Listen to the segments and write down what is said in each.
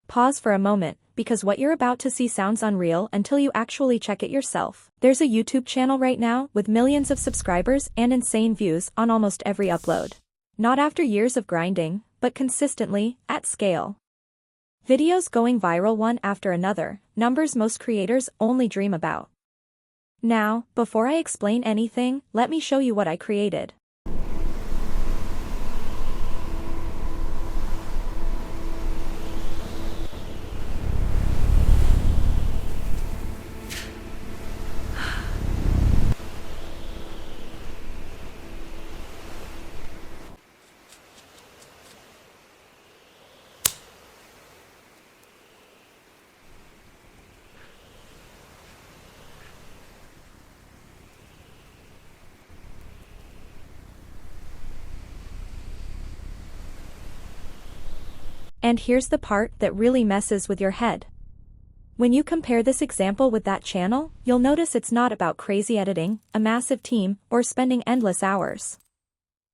Pause for a moment, because what you're about to see sounds unreal until you actually check it yourself. There's a YouTube channel right now with millions of subscribers and insane views on almost every upload. Not after years of grinding, but consistently, at scale. Videos going viral one after another, numbers most creators only dream about. Now, before I explain anything, let me show you what I created. And here's the part that really messes with your head. When you compare this example with that channel, you'll notice it's not about crazy editing, a massive team, or spending endless hours.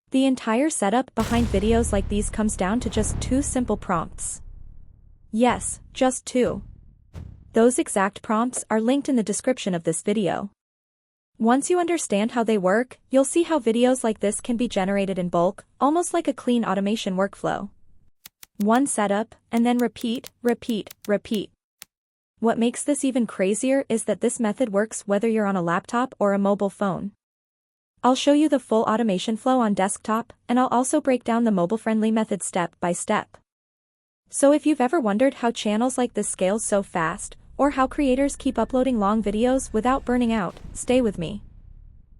The entire setup behind videos like these comes down to just 2 simple prompts. Yes, just 2. Those exact prompts are linked in the description of this video. Once you understand how they work, you'll see how videos like this can be generated in bulk, almost like a clean automation workflow. One setup, and then repeat, repeat, repeat. What makes this even crazier is that this method works whether you're on a laptop or a mobile phone. I'll show you the full automation flow on desktop, and I'll also break down the mobile-friendly method step by step. So if you've ever wondered how channels like this scale so fast, or how creators keep uploading long videos without burning out, stay with me.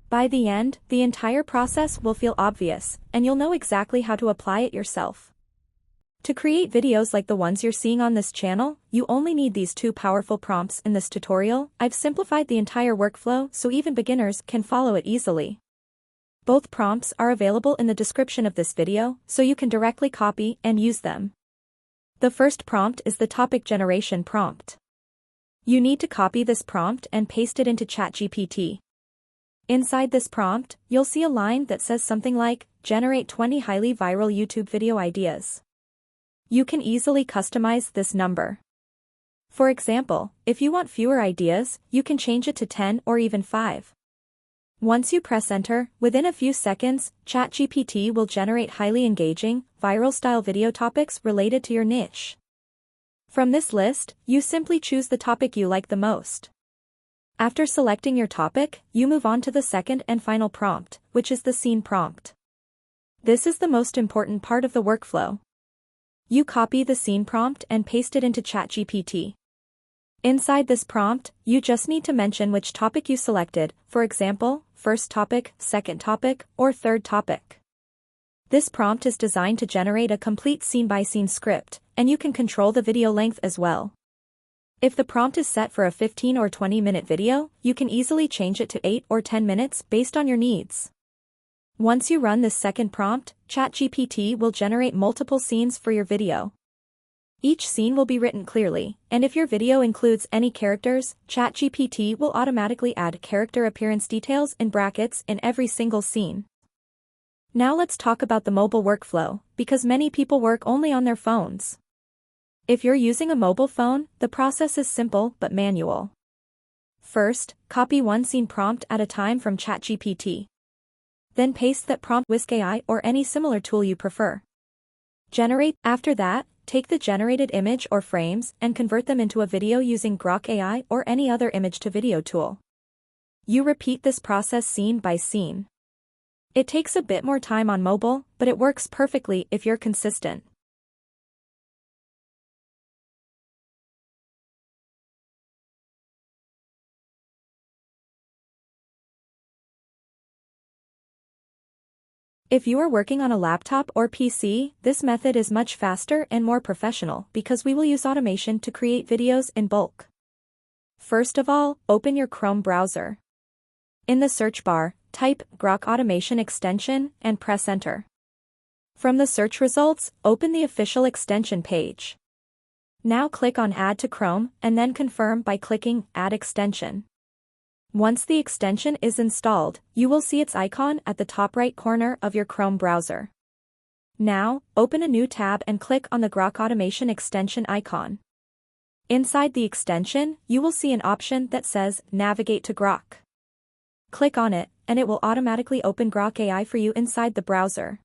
By the end, the entire process will feel obvious, and you'll know exactly how to apply it yourself. To create videos like the ones you're seeing on this channel, you only need these 2 powerful prompts. In this tutorial, I've simplified the entire workflow so even beginners can follow it easily. Both prompts are available in the description of this video, so you can directly copy and use them. The first prompt is the topic generation prompt. You need to copy this prompt and paste it into ChatGPT. Inside this prompt, you'll see a line that says something like, "Generate 20 highly viral YouTube video ideas." You can easily customize this number. For example, if you want fewer ideas, you can change it to 10 or even 5. Once you press enter, within a few seconds, ChatGPT will generate highly engaging, viral-style video topics related to your niche. From this list, you simply choose the topic you like the most. After selecting your topic, you move on to the second and final prompt, which is the scene prompt. This is the most important part of the workflow. You copy the scene prompt and paste it into ChatGPT. Inside this prompt, you just need to mention which topic you selected, for example, first topic, second topic, or third topic. This prompt is designed to generate a complete scene-by-scene script, and you can control the video length as well. If the prompt is set for a 15 or 20-minute video, you can easily change it to 8 or 10 minutes based on your needs. Once you run this second prompt, ChatGPT will generate multiple scenes for your video. Each scene will be written clearly, and if your video includes any characters, ChatGPT will automatically add character appearance details in brackets in every single scene. Now let's talk about the mobile workflow, because many people work only on their phones. If you're using a mobile phone, the process is simple but manual. First, copy one scene prompt at a time from ChatGPT. Then paste that prompt with AI or any similar tool you prefer. After that, take the generated image or frames and convert them into a video using Grok AI or any other image-to-video tool. You repeat this process scene by scene. It takes a bit more time on mobile, but it works perfectly if you're consistent. If you are working on a laptop or PC, this method is much faster and more professional because we will use automation to create videos in bulk. First of all, open your Chrome browser. In the search bar, type Grok Automation Extension and press enter. From the search results, open the official extension page. Now click on Add to Chrome and then confirm by clicking Add Extension. Once the extension is installed, you will see its icon at the top right corner of your Chrome browser. Now, open a new tab and click on the Grok Automation extension icon. Inside the extension, you will see an option that says Navigate to Grok. Click on it, and it will automatically open Grok AI for you inside the browser.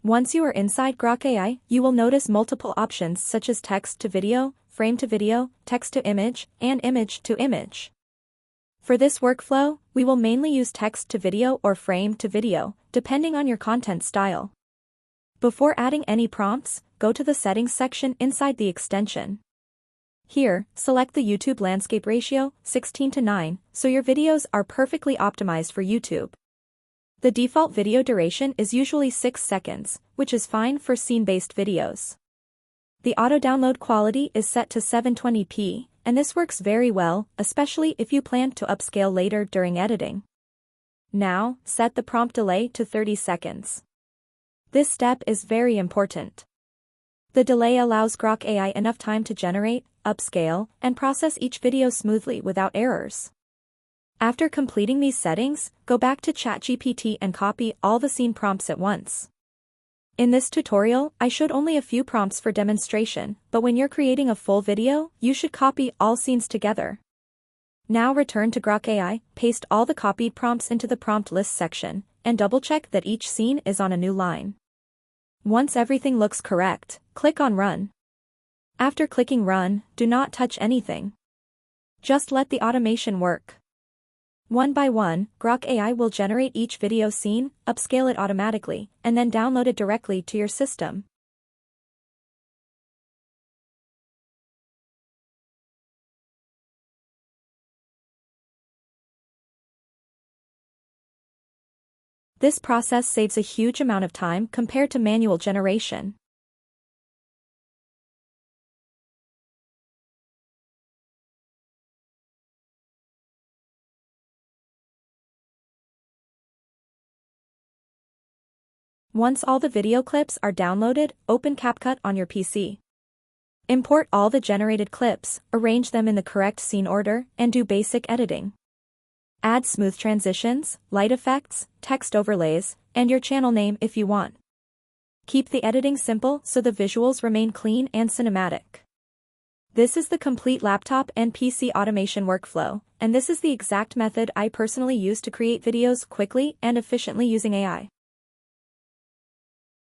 Once you are inside Grok AI, you will notice multiple options such as text to video, frame to video, text to image, and image to image. For this workflow, we will mainly use text to video or frame to video, depending on your content style. Before adding any prompts, go to the Settings section inside the extension. Here, select the YouTube landscape ratio, 16:9, so your videos are perfectly optimized for YouTube. The default video duration is usually 6 seconds, which is fine for scene-based videos. The auto-download quality is set to 720p, and this works very well, especially if you plan to upscale later during editing. Now, set the prompt delay to 30 seconds. This step is very important. The delay allows Grok AI enough time to generate, upscale, and process each video smoothly without errors. After completing these settings, go back to ChatGPT and copy all the scene prompts at once. In this tutorial, I showed only a few prompts for demonstration, but when you're creating a full video, you should copy all scenes together. Now return to Grok AI, paste all the copied prompts into the prompt list section, and double-check that each scene is on a new line. Once everything looks correct, click on Run. After clicking Run, do not touch anything. Just let the automation work. One by one, Grok AI will generate each video scene, upscale it automatically, and then download it directly to your system. This process saves a huge amount of time compared to manual generation. Once all the video clips are downloaded, open CapCut on your PC. Import all the generated clips, arrange them in the correct scene order, and do basic editing. Add smooth transitions, light effects, text overlays, and your channel name if you want. Keep the editing simple so the visuals remain clean and cinematic. This is the complete laptop and PC automation workflow, and this is the exact method I personally use to create videos quickly and efficiently using AI.